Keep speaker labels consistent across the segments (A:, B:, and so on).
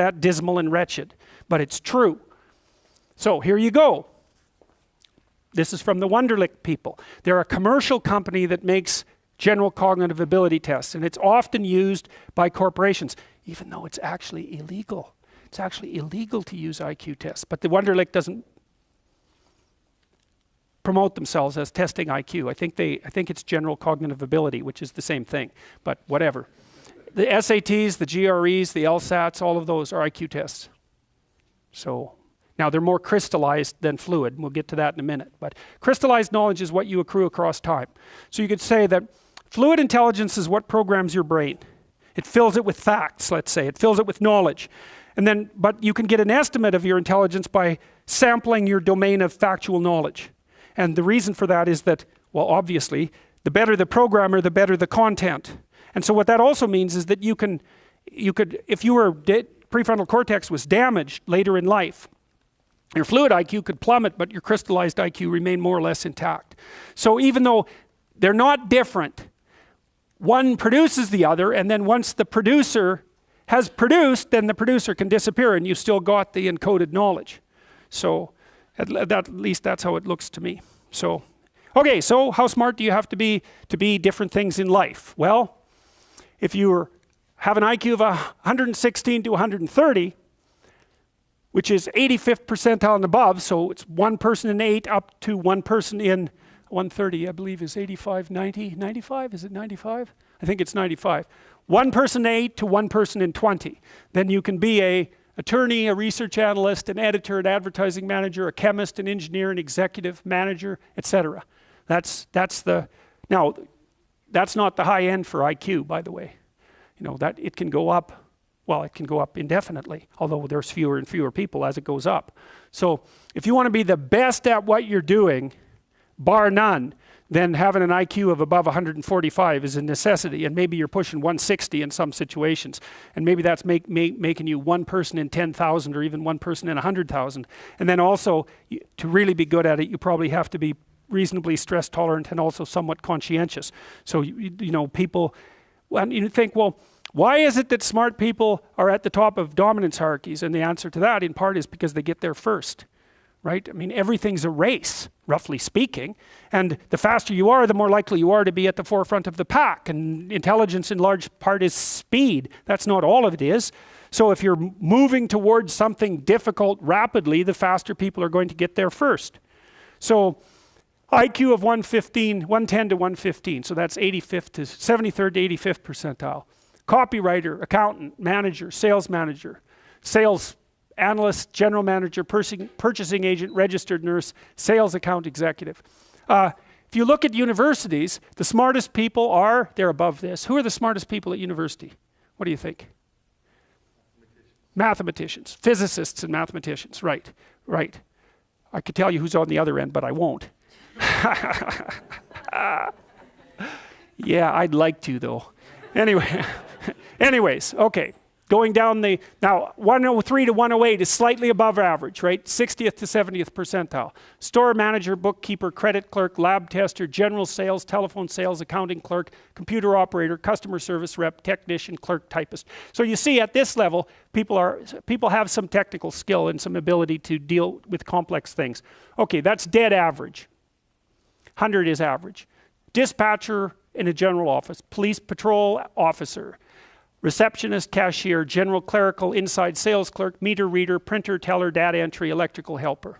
A: that dismal and wretched, but it's true. So here you go. This is from the Wonderlic people. They're a commercial company that makes general cognitive ability tests, and it's often used by corporations, even though it's actually illegal. It's actually illegal to use IQ tests, but the Wonderlic doesn't promote themselves as testing IQ. I think it's general cognitive ability, which is the same thing, but whatever. The SATs, the GREs, the LSATs, all of those are IQ tests. So now they're more crystallized than fluid, and we'll get to that in a minute. But crystallized knowledge is what you accrue across time. So you could say that fluid intelligence is what programs your brain. It fills it with facts, let's say. It fills it with knowledge. And then, but you can get an estimate of your intelligence by sampling your domain of factual knowledge. And the reason for that is that, well, obviously, the better the programmer, the better the content. And so what that also means is that you could, if your prefrontal cortex was damaged later in life, your fluid IQ could plummet, but your crystallized IQ remain more or less intact. So even though they're not different, one produces the other, and then once the producer has produced, then the producer can disappear and you still got the encoded knowledge. So at least that's how it looks to me. So, okay, so how smart do you have to be different things in life? Well, if you have an IQ of 116 to 130, which is 85th percentile and above, so it's one person in 8 up to one person in 130, I believe is 85, 90, 95, is it 95? I think it's 95. One person in 8 to one person in 20. Then you can be an attorney, a research analyst, an editor, an advertising manager, a chemist, an engineer, an executive manager, etc. Now, that's not the high end for IQ, by the way. You know, that it can go up. Well, it can go up indefinitely, although there's fewer and fewer people as it goes up. So if you want to be the best at what you're doing, bar none, then having an IQ of above 145 is a necessity, and maybe you're pushing 160 in some situations, and maybe that's making you one person in 10,000 or even one person in 100,000. And then also, to really be good at it, you probably have to be reasonably stress tolerant and also somewhat conscientious. So, you know, people, and you think, well, why is it that smart people are at the top of dominance hierarchies? And the answer to that, in part, is because they get there first, right? I mean, everything's a race, roughly speaking. And the faster you are, the more likely you are to be at the forefront of the pack. And intelligence, in large part, is speed. That's not all of it is. So if you're moving towards something difficult rapidly, the faster people are going to get there first. So IQ of 110 to 115. So that's 85th to 73rd to 85th percentile. Copywriter, accountant, manager, sales analyst, general manager, purchasing agent, registered nurse, sales account executive. If you look at universities, the smartest people they're above this. Who are the smartest people at university? What do you think? Mathematicians, physicists and mathematicians, right. I could tell you who's on the other end, but I won't. Yeah, I'd like to though. Anyways, okay. Going down now 103 to 108 is slightly above average, right? 60th to 70th percentile. Store manager, bookkeeper, credit clerk, lab tester, general sales, telephone sales, accounting clerk, computer operator, customer service rep, technician, clerk, typist. So you see at this level, people have some technical skill and some ability to deal with complex things. Okay, that's dead average. 100 is average. Dispatcher in a general office, police patrol officer, receptionist, cashier, general clerical, inside sales clerk, meter reader, printer, teller, data entry, electrical helper.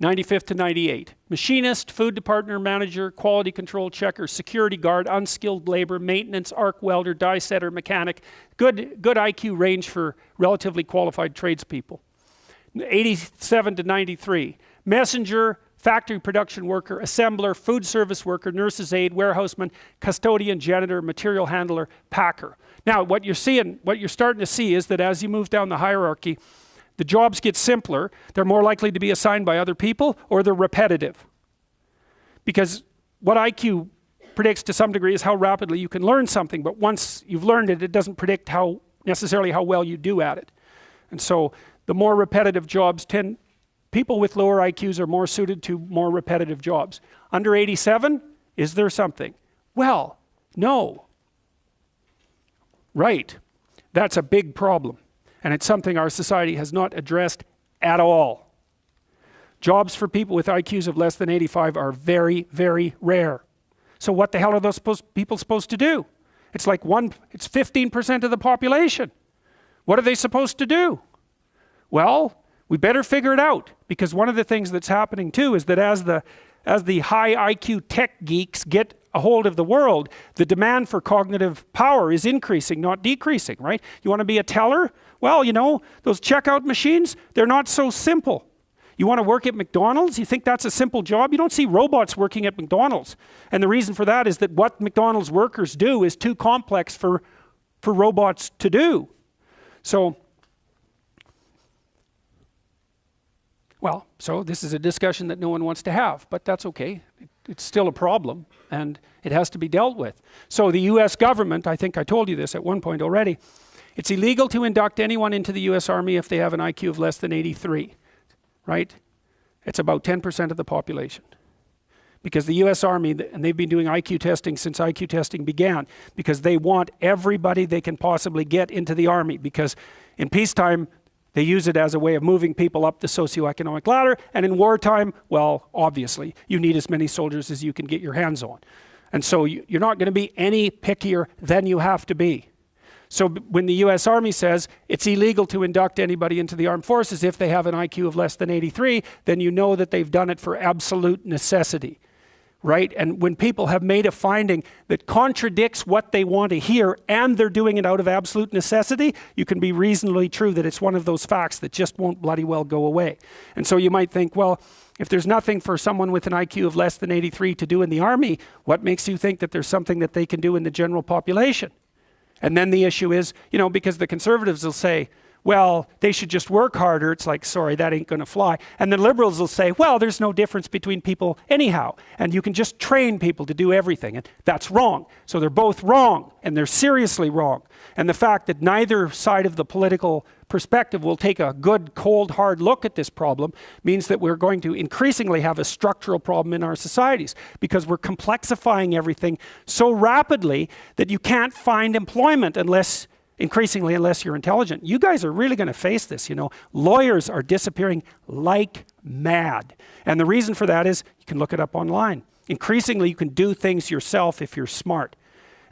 A: 95th to 98. Machinist, food department manager, quality control checker, security guard, unskilled labor, maintenance, arc welder, die setter, mechanic. Good IQ range for relatively qualified tradespeople. 87 to 93. Messenger, factory production worker, assembler, food service worker, nurse's aide, warehouseman, custodian, janitor, material handler, packer. Now, what you're starting to see is that as you move down the hierarchy, the jobs get simpler. They're more likely to be assigned by other people, or they're repetitive. Because what IQ predicts to some degree is how rapidly you can learn something, but once you've learned it, it doesn't predict necessarily how well you do at it. And so the more repetitive jobs people with lower IQs are more suited to more repetitive jobs. Under 87, is there something? Well, no. Right. That's a big problem. And it's something our society has not addressed at all. Jobs for people with IQs of less than 85 are very, very rare. So what the hell are those people supposed to do? It's like it's 15% of the population. What are they supposed to do? Well, we better figure it out, because one of the things that's happening too is that as the high IQ tech geeks get a hold of the world, the demand for cognitive power is increasing, not decreasing, right? You want to be a teller? Well, you know, those checkout machines, they're not so simple. You want to work at McDonald's? You think that's a simple job? You don't see robots working at McDonald's. And the reason for that is that what McDonald's workers do is too complex for robots to do. So this is a discussion that no one wants to have, but that's okay. It's still a problem, and it has to be dealt with. So the US government, I think I told you this at one point already, it's illegal to induct anyone into the US Army if they have an IQ of less than 83, right? It's about 10% of the population. Because the US Army, and they've been doing IQ testing since IQ testing began, because they want everybody they can possibly get into the Army, because in peacetime, they use it as a way of moving people up the socioeconomic ladder, and in wartime, well, obviously, you need as many soldiers as you can get your hands on. And so you're not going to be any pickier than you have to be. So when the US Army says it's illegal to induct anybody into the armed forces if they have an IQ of less than 83, then you know that they've done it for absolute necessity, right? And when people have made a finding that contradicts what they want to hear and they're doing it out of absolute necessity, you can be reasonably true that it's one of those facts that just won't bloody well go away. And so you might think, well, if there's nothing for someone with an IQ of less than 83 to do in the Army, what makes you think that there's something that they can do in the general population? And then the issue is, you know, because the conservatives will say, well, they should just work harder. It's like, sorry, that ain't going to fly. And the liberals will say, well, there's no difference between people anyhow, and you can just train people to do everything. And that's wrong. So they're both wrong, and they're seriously wrong. And the fact that neither side of the political perspective will take a good, cold, hard look at this problem means that we're going to increasingly have a structural problem in our societies, because we're complexifying everything so rapidly that you can't find employment unless you're intelligent. You guys are really going to face this, you know. Lawyers are disappearing like mad. And the reason for that is, you can look it up online. Increasingly, you can do things yourself if you're smart.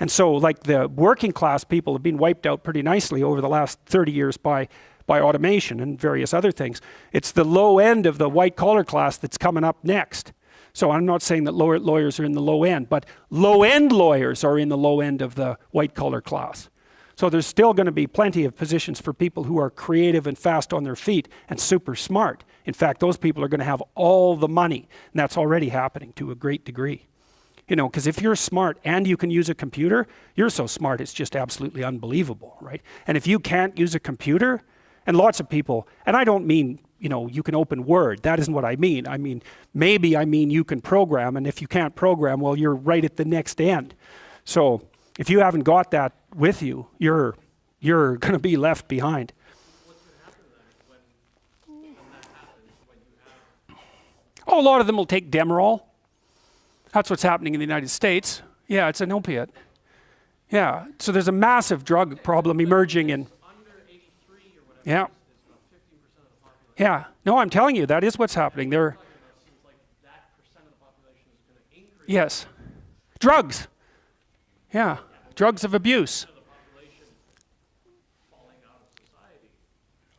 A: And so, like, the working class people have been wiped out pretty nicely over the last 30 years by automation and various other things. It's the low end of the white collar class that's coming up next. So I'm not saying that lawyers are in the low end, but low end lawyers are in the low end of the white collar class. So there's still going to be plenty of positions for people who are creative and fast on their feet and super smart. In fact, those people are going to have all the money, and that's already happening to a great degree. You know, because if you're smart and you can use a computer, you're so smart it's just absolutely unbelievable, right? And if you can't use a computer, and lots of people, and I don't mean, you know, you can open Word. That isn't what I mean. I mean, maybe I mean you can program, and if you can't program, well, you're right at the next end. So if you haven't got that with you, you're going to be left behind.
B: What's going to happen then when that happens, when you have...
A: Oh, a lot of them will take Demerol. That's what's happening in the United States. Yeah, it's an opiate. Yeah, so there's a massive drug problem emerging in...
B: Under 83 or whatever,
A: yeah.
B: it's about 15% of the population.
A: Yeah, no, I'm telling you, that is what's happening. They're...
B: It seems like that percent of the population is going to increase.
A: Yes. Drugs. Yeah. Drugs of abuse.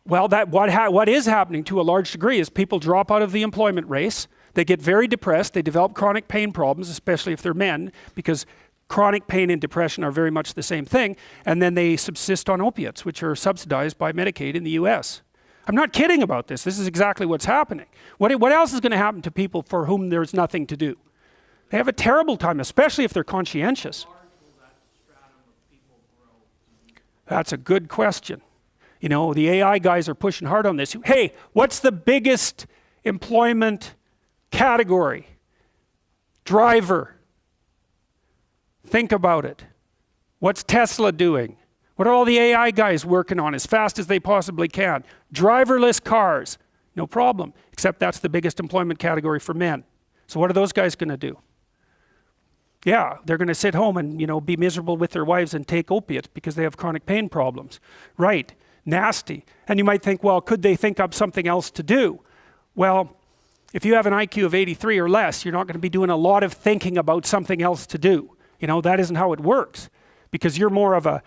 A: Well, what is happening to a large degree is people drop out of the employment race. They get very depressed. They develop chronic pain problems, especially if they're men, because chronic pain and depression are very much the same thing. And then they subsist on opiates, which are subsidized by Medicaid in the US. I'm not kidding about this. This is exactly what's happening. What else is going to happen to people for whom there's nothing to do? They have a terrible time, especially if they're conscientious. That's a good question. You know, the AI guys are pushing hard on this. Hey, what's the biggest employment category? Driver. Think about it. What's Tesla doing? What are all the AI guys working on as fast as they possibly can? Driverless cars. No problem. Except that's the biggest employment category for men. So what are those guys going to do? Yeah, they're going to sit home and, you know, be miserable with their wives and take opiates because they have chronic pain problems. Right, nasty. And you might think, well, could they think up something else to do? Well, if you have an IQ of 83 or less, you're not going to be doing a lot of thinking about something else to do. You know, that isn't how it works, because you're more of a,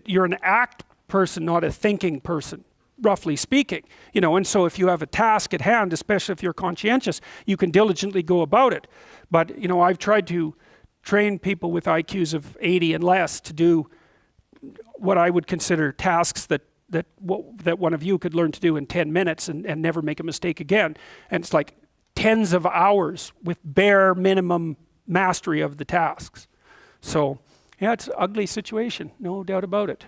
A: you're an act person, not a thinking person, roughly speaking. You know, and so if you have a task at hand, especially if you're conscientious, you can diligently go about it. But, you know, I've tried to train people with IQs of 80 and less to do what I would consider tasks that one of you could learn to do in 10 minutes and never make a mistake again. And it's like tens of hours with bare minimum mastery of the tasks. So, yeah, it's an ugly situation, no doubt about it.